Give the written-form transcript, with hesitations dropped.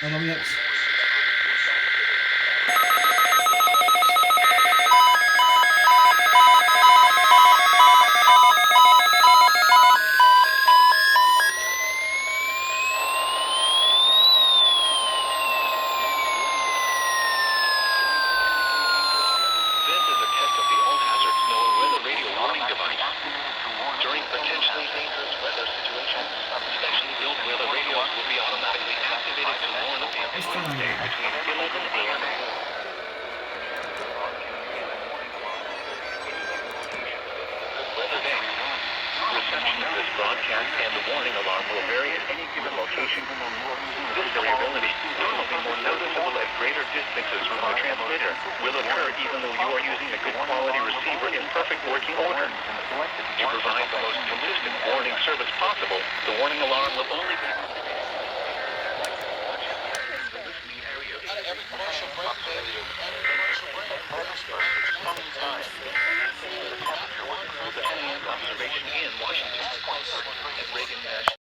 LWX. During potentially dangerous weather situations, specially built weather radios will be automatically activated to warn of the impending day between 11 a.m. Weather day. Reception of this broadcast and the warning alarm will vary at any given location. This variability, normally more noticeable at greater distances from the transmitter, will occur even though you are using a good quality receiver in perfect working order. To provide the most consistent warning service possible, the warning alarm will only be... Every commercial break failure and commercial break registers coming time. The temperature was improved at 10 a.m. observation in Washington at Reagan National.